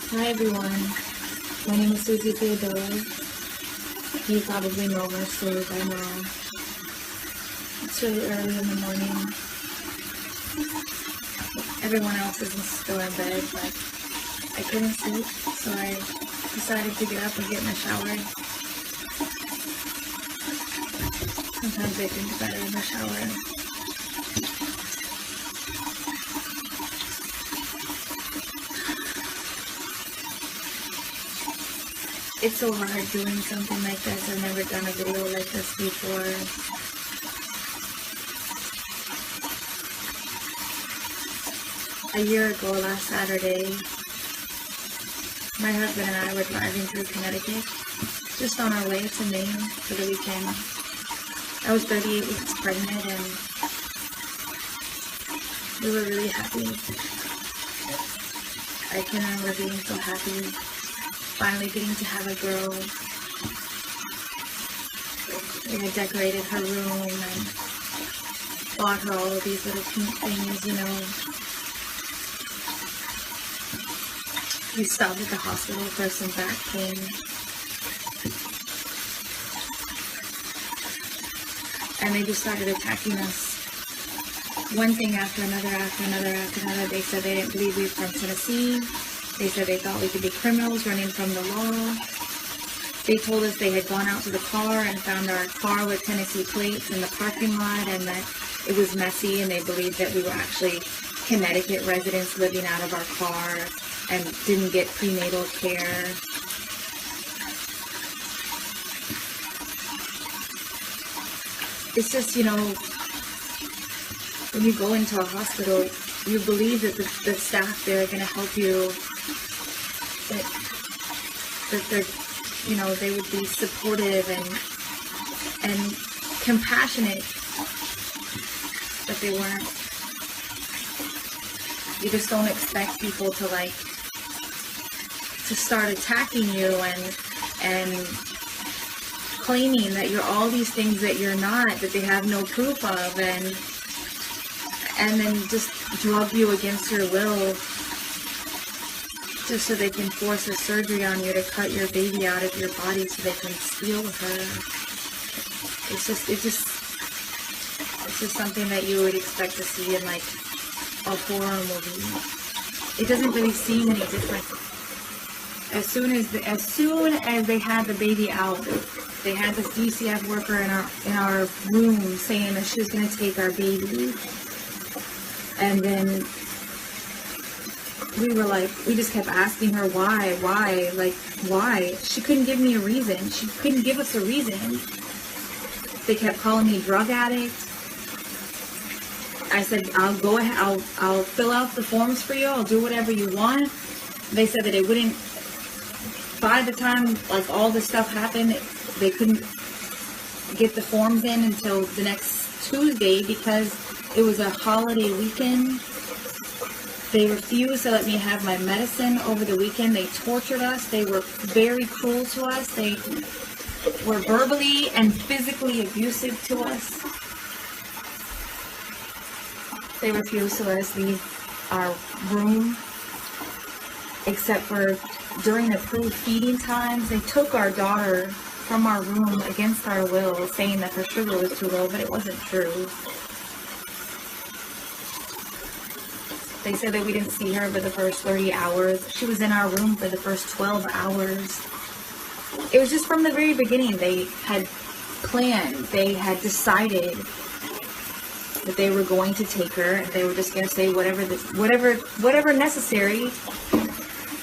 Hi everyone, my name is Suzy Theodoro. You probably know my story by now. It's really early in the morning. Everyone else is still in bed, but I couldn't sleep, so I decided to get up and get in the shower. Sometimes I think better in the shower. It's so hard doing something like this. I've never done a video like this before. A year ago, last Saturday, my husband and I were driving through Connecticut, just on our way to Maine for the weekend. I was 38 weeks pregnant and we were really happy. I can remember being so happy. Finally getting to have a girl. We had decorated her room and bought her all of these little pink things, you know. We stopped at the hospital for some back pain. And they just started attacking us. One thing after another, after another, after another. They said they didn't believe we were from Tennessee. They said they thought we could be criminals running from the law. They told us they had gone out to the car and found our car with Tennessee plates in the parking lot and that it was messy, and they believed that we were actually Connecticut residents living out of our car and didn't get prenatal care. It's just, you know, when you go into a hospital, you believe that the staff there are going to help you. That they're, you know, they would be supportive and compassionate, but they weren't. You just don't expect people to start attacking you and claiming that you're all these things that you're not, that they have no proof of, and then just drug you against your will, just so they can force a surgery on you to cut your baby out of your body so they can steal her. It's just something that you would expect to see in like a horror movie. It doesn't really seem any different. As soon as they had the baby out, they had this DCF worker in our room saying that she was going to take our baby, and then we just kept asking her why. She couldn't give me a reason. She couldn't give us a reason. They kept calling me drug addict. I said, I'll go ahead, I'll fill out the forms for you, I'll do whatever you want. They said that it wouldn't, by the time like all this stuff happened, they couldn't get the forms in until the next Tuesday because it was a holiday weekend. They refused to let me have my medicine over the weekend. They tortured us. They were very cruel to us. They were verbally and physically abusive to us. They refused to let us leave our room, except for during approved feeding times. They took our daughter from our room against our will, saying that her sugar was too low, but it wasn't true. They said that we didn't see her for the first 30 hours. She was in our room for the first 12 hours. It was just from the very beginning. They had planned. They had decided that they were going to take her, and they were just going to say whatever necessary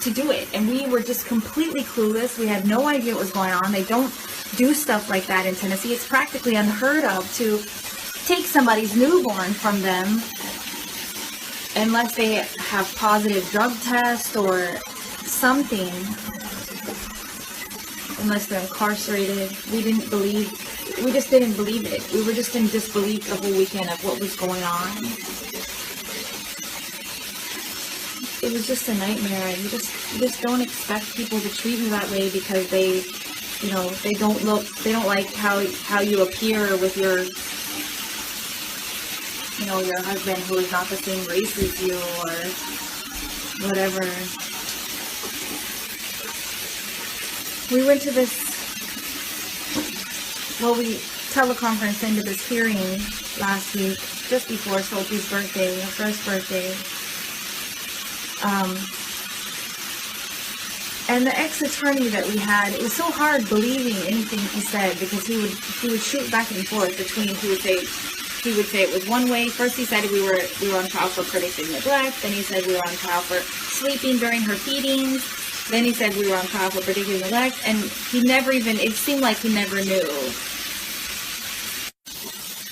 to do it. And we were just completely clueless. We had no idea what was going on. They don't do stuff like that in Tennessee. It's practically unheard of to take somebody's newborn from them unless they have positive drug tests or something, unless they're incarcerated. We just didn't believe it. We were just in disbelief the whole weekend of what was going on. It was just a nightmare. You just don't expect people to treat you that way because they don't like how you appear with your your husband who is not the same race as you or whatever. we went to this, well, we teleconferenced into this hearing last week, just before Sophie's birthday, her first birthday. And the ex-attorney that we had, it was so hard believing anything he said, because he would shoot back and forth between, he would say it was one way. First he said we were on trial for predictive neglect. Then he said we were on trial for sleeping during her feedings. Then he said we were on trial for predictive neglect, and he never even, it seemed like he never knew.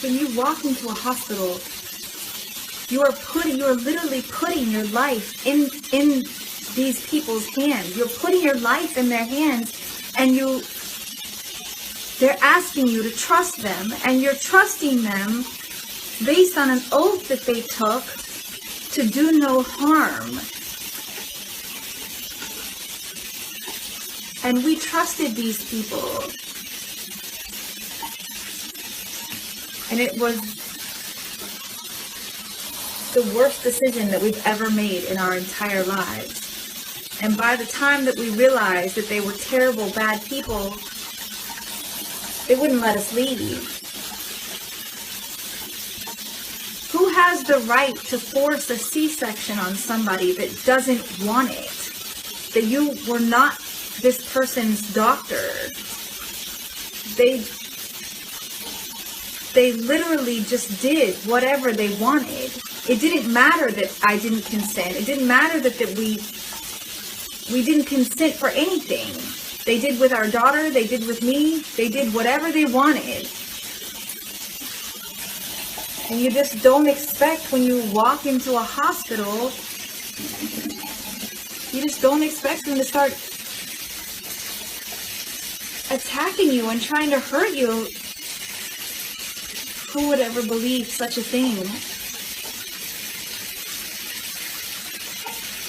When you walk into a hospital, you are literally putting your life in these people's hands. You're putting your life in their hands, and they're asking you to trust them, and you're trusting them based on an oath that they took to do no harm. And we trusted these people. And it was the worst decision that we've ever made in our entire lives. And by the time that we realized that they were terrible, bad people, they wouldn't let us leave. Who has the right to force a C-section on somebody that doesn't want it? That you were not this person's doctor. They literally just did whatever they wanted. It didn't matter that I didn't consent. It didn't matter that we didn't consent for anything. They did with our daughter. They did with me. They did whatever they wanted. And you just don't expect, when you walk into a hospital, you just don't expect them to start attacking you and trying to hurt you. Who would ever believe such a thing?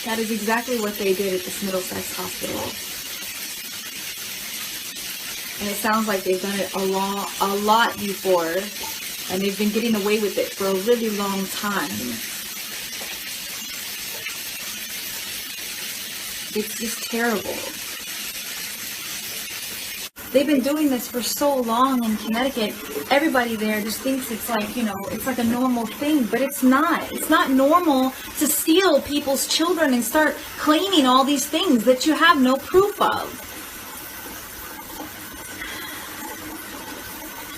That is exactly what they did at this Middlesex hospital. And it sounds like they've done it a lot before, and they've been getting away with it for a really long time. It's just terrible. They've been doing this for so long in Connecticut. Everybody there just thinks it's like, it's like a normal thing, but it's not. It's not normal to steal people's children and start claiming all these things that you have no proof of.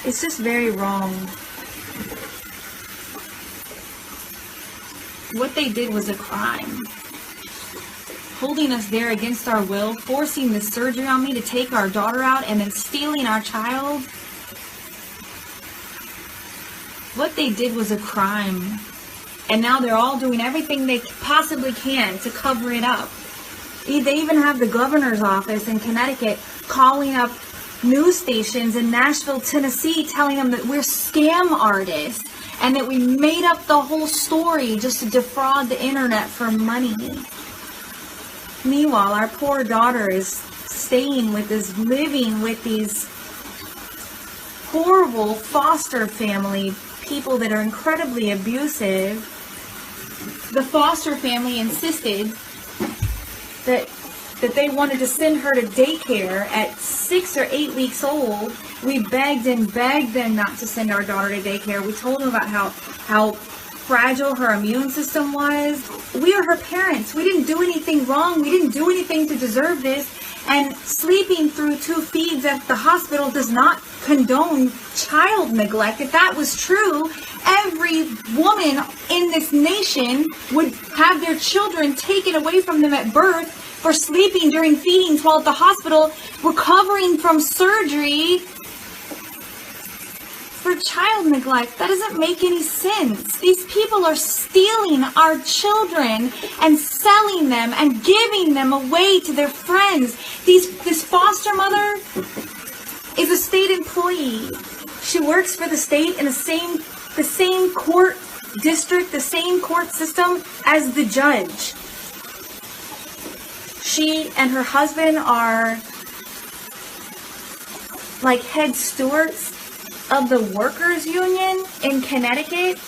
It's just very wrong. What they did was a crime. Holding us there against our will, forcing the surgery on me to take our daughter out, and then stealing our child. What they did was a crime. And now they're all doing everything they possibly can to cover it up. They even have the governor's office in Connecticut calling up news stations in Nashville, Tennessee, telling them that we're scam artists and that we made up the whole story just to defraud the internet for money. Meanwhile, our poor daughter is living with these horrible foster family people that are incredibly abusive. The foster family insisted that they wanted to send her to daycare at 6 or 8 weeks old. We begged and begged them not to send our daughter to daycare. We told them about how fragile her immune system was. We are her parents. We didn't do anything wrong. We didn't do anything to deserve this. And sleeping through 2 feeds at the hospital does not condone child neglect. If that was true, every woman in this nation would have their children taken away from them at birth for sleeping during feedings while at the hospital recovering from surgery for child neglect. That doesn't make any sense. These people are stealing our children and selling them and giving them away to their friends. This foster mother is a state employee. She works for the state in the same court district, the same court system as the judge. She and her husband are like head stewards of the workers' union in Connecticut.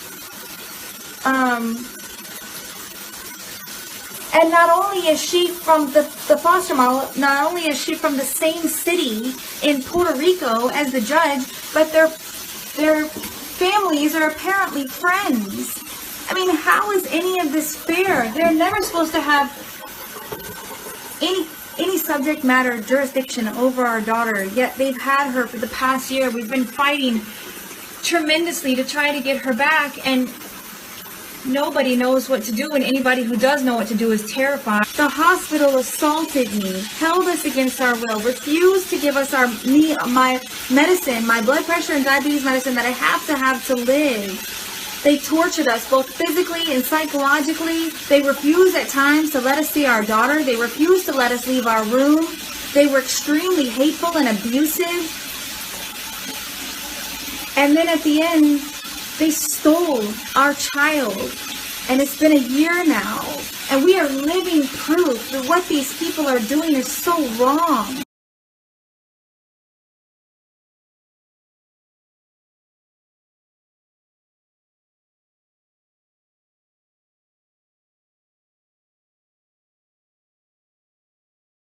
And not only is she from the foster mom, not only is she from the same city in Puerto Rico as the judge, but their families are apparently friends. I mean, how is any of this fair? They're never supposed to have any subject matter jurisdiction over our daughter, yet they've had her for the past year. We've been fighting tremendously to try to get her back, and nobody knows what to do, and anybody who does know what to do is terrified. The hospital assaulted me, held us against our will, refused to give us my medicine, my blood pressure and diabetes medicine that I have to live. They tortured us both physically and psychologically. They refused at times to let us see our daughter. They refused to let us leave our room. They were extremely hateful and abusive. And then at the end, they stole our child. And it's been a year now. And we are living proof that what these people are doing is so wrong.